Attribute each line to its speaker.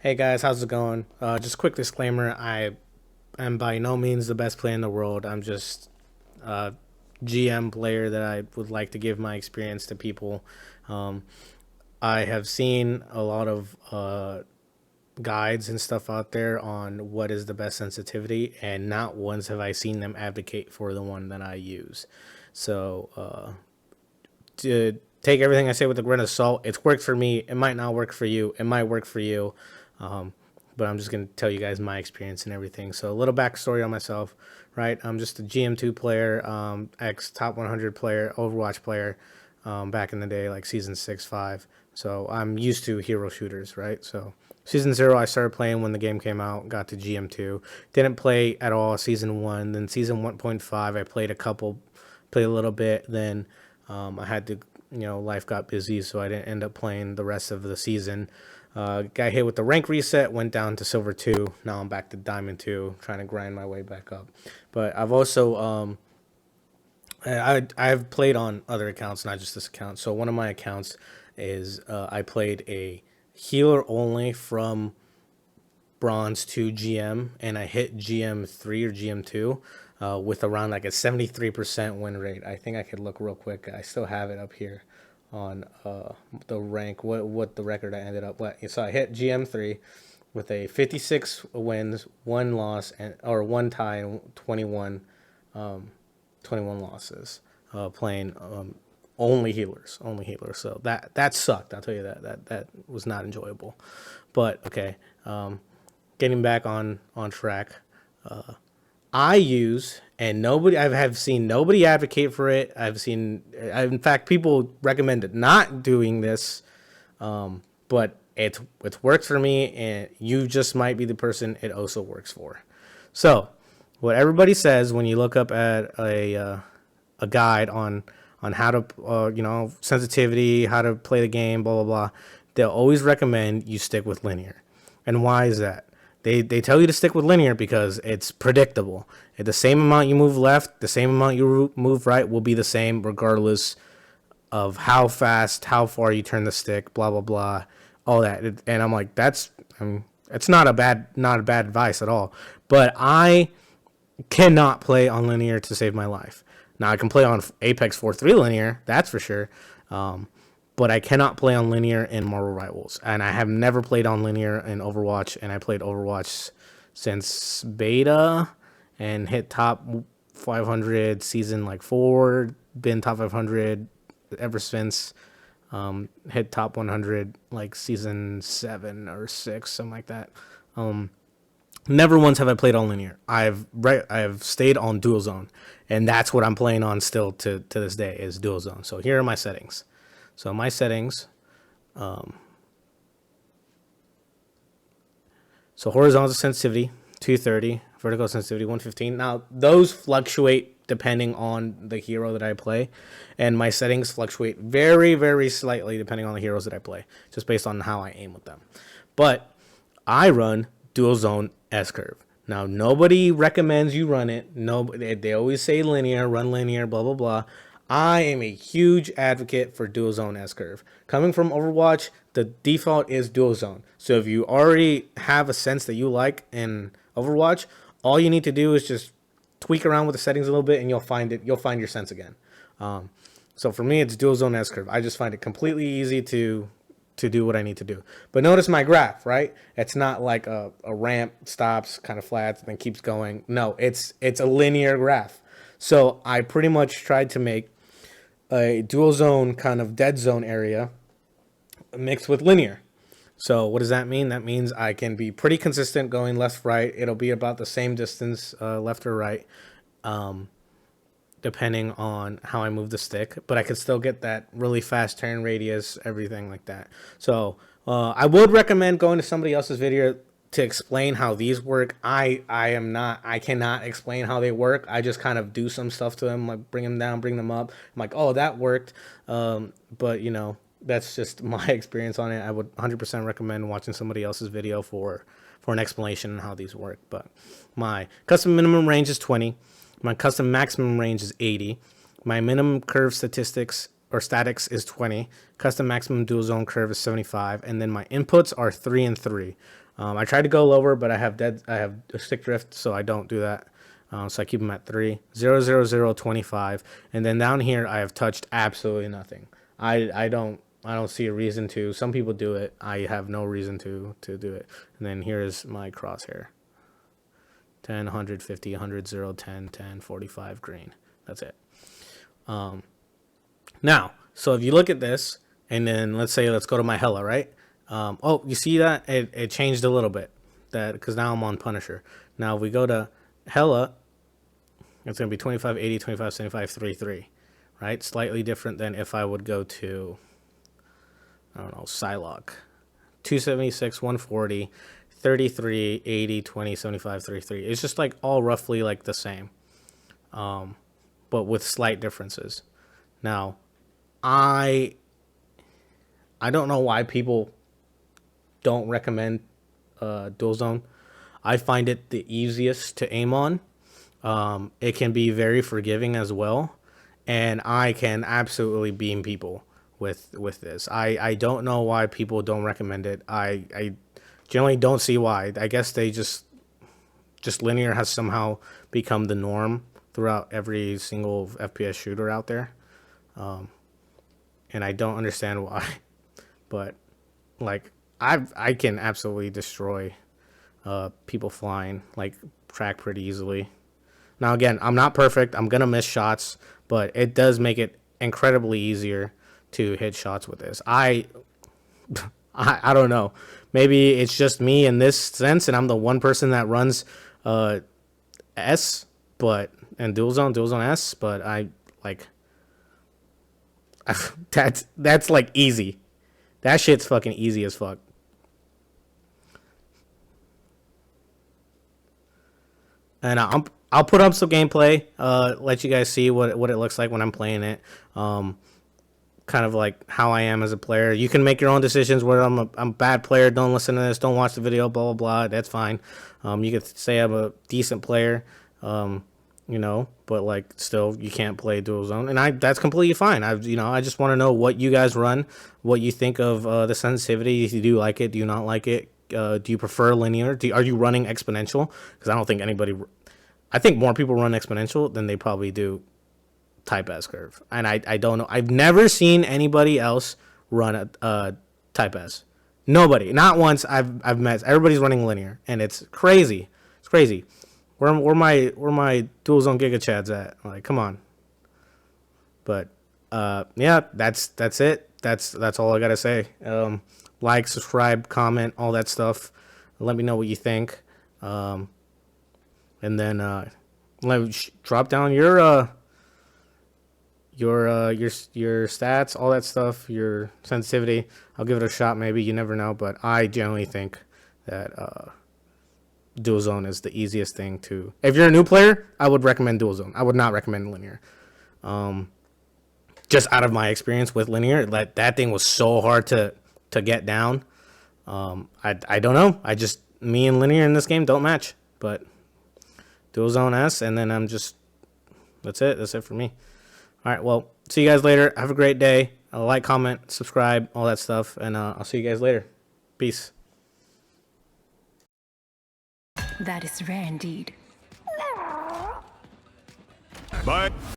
Speaker 1: Hey guys, how's it going? Just quick disclaimer: I am by no means the best player in the world. I'm just a GM player that I would like to give my experience to people. Um, I have seen a lot of guides and stuff out there on what is the best sensitivity, and not once have I seen them advocate for the one that I use. So to take everything I say with a grain of salt. It's worked for me. It might not work for you. It might work for you. Um, but I'm just going to tell you guys my experience and everything. So a little backstory on myself, right? I'm just a GM2 player, ex top 100 player, Overwatch player, back in the day, like season 6, 5. So I'm used to hero shooters, right? So season 0, I started playing when the game came out, got to GM2. Didn't play at all season 1. Then season 1.5, I played a little bit. Then I had to, life got busy, so I didn't end up playing the rest of the season. Got hit with the rank reset, went down to silver 2. Now I'm back to diamond 2, trying to grind my way back up. But I've also I've played on other accounts, not just this account. So one of my accounts is I played a healer only from bronze to GM, and I hit GM3 or GM2 with around like a 73% win rate. I think I could look real quick. I still have it up here on the rank. What the record I ended up with. So I hit GM3 with a 56 wins, one loss, or one tie, and 21 losses. Playing only healers, only healers. So that sucked. I'll tell you that was not enjoyable. But okay. Getting back on track, I use, and nobody, I have seen nobody advocate for it. In fact, people recommended not doing this, but it's worked for me, and you just might be the person it also works for. So, what everybody says when you look up at a guide on how to sensitivity, how to play the game, blah blah blah, they'll always recommend you stick with linear. And why is that? They tell you to stick with linear because it's predictable. At the same amount you move left, the same amount you move right will be the same regardless of how fast, how far you turn the stick, blah blah blah, all that. And I'm like, it's not a bad advice at all. But I cannot play on linear to save my life. Now I can play on Apex 4-3 linear, that's for sure. But I cannot play on linear in Marvel Rivals. And I have never played on linear in Overwatch, and I played Overwatch since beta and hit top 500 season like 4, been top 500 ever since. Hit top 100 like season 7 or 6, something like that. Never once have I played on linear. I have stayed on Dualzone, and that's what I'm playing on still to this day is Dualzone. So here are my settings. So my settings, so horizontal sensitivity, 230, vertical sensitivity, 115. Now, those fluctuate depending on the hero that I play, and my settings fluctuate very, very slightly depending on the heroes that I play, just based on how I aim with them. But I run Dualzone S-curve. Now, nobody recommends you run it. No, they always say linear, run linear, blah, blah, blah. I am a huge advocate for Dualzone S-curve. Coming from Overwatch, the default is Dualzone. So if you already have a sense that you like in Overwatch, all you need to do is just tweak around with the settings a little bit, and you'll find your sense again. So for me, it's Dualzone S-curve. I just find it completely easy to do what I need to do. But notice my graph, right? It's not like a ramp stops, kind of flats, and then keeps going. No, it's a linear graph. So I pretty much tried to make a dual zone kind of dead zone area mixed with linear. So what does that mean? That means I can be pretty consistent going left, right. It'll be about the same distance, left or right, depending on how I move the stick. But I could still get that really fast turn radius, everything like that. So I would recommend going to somebody else's video to explain how these work. I cannot explain how they work. I just kind of do some stuff to them, like bring them down, bring them up. I'm like, oh, that worked. But that's just my experience on it. I would 100% recommend watching somebody else's video for an explanation on how these work. But my custom minimum range is 20. My custom maximum range is 80. My minimum curve statistics or statics is 20. Custom maximum dual zone curve is 75, and then my inputs are 3 and 3. I tried to go lower, but I have a stick drift, so I don't do that. So I keep them at 3. 0, 0, 0, 25, and then down here I have touched absolutely nothing. I don't see a reason to. Some people do it. I have no reason to do it. And then here is my crosshair. 10, 100, 50, 100, 0, 10, 10, 45, green. That's it. Now, so if you look at this, and then let's go to my Hella, right? Oh, you see that? It changed a little bit. Because now I'm on Punisher. Now, if we go to Hella, it's going to be 25, 80, 25, 75, 3, 3. Right? Slightly different than if I would go to, I don't know, Psylocke. 276, 140, 33, 80, 20, 75, 33. It's just like all roughly like the same, but with slight differences. Now, I don't know why people don't recommend Dualzone. I find it the easiest to aim on. It can be very forgiving as well, and I can absolutely beam people with this. I don't know why people don't recommend it. I generally don't see why. I guess they just linear has somehow become the norm throughout every single FPS shooter out there. And I don't understand why. But like I can absolutely destroy people flying, like track pretty easily. Now again, I'm not perfect. I'm gonna miss shots, but it does make it incredibly easier to hit shots with this. I don't know. Maybe it's just me in this sense, and I'm the one person that runs S, and Dualzone S. But I like that's like easy. That shit's fucking easy as fuck. And I'll put up some gameplay, let you guys see what it looks like when I'm playing it. Kind of like how I am as a player. You can make your own decisions. Whether I'm a bad player, don't listen to this, don't watch the video, blah blah blah. That's fine. You could say I'm a decent player, but like still you can't play Dualzone, and that's completely fine. I just want to know what you guys run, what you think of the sensitivity. If you do like it, do you not like it? Do you prefer linear? Are you running exponential? Because I don't think I think more people run exponential than they probably do type S curve, and I don't know. I've never seen anybody else run a type S. Nobody, not once. I've met. Everybody's running linear, and it's crazy. It's crazy. Where my Dualzone Giga Chads at? Like, come on. But yeah, that's it. That's all I gotta say. Like, subscribe, comment, all that stuff. Let me know what you think. And then drop down your stats, all that stuff, your sensitivity. I'll give it a shot, maybe. You never know, but I generally think that Dualzone is the easiest thing to. If you're a new player, I would recommend Dualzone. I would not recommend linear. Just out of my experience with linear, that thing was so hard to get down. I don't know. Me and linear in this game don't match, but Dualzone S, and then that's it. That's it for me. All right, well, see you guys later. Have a great day. Like, comment, subscribe, all that stuff, and I'll see you guys later. Peace.
Speaker 2: That is rare indeed.
Speaker 3: Bye.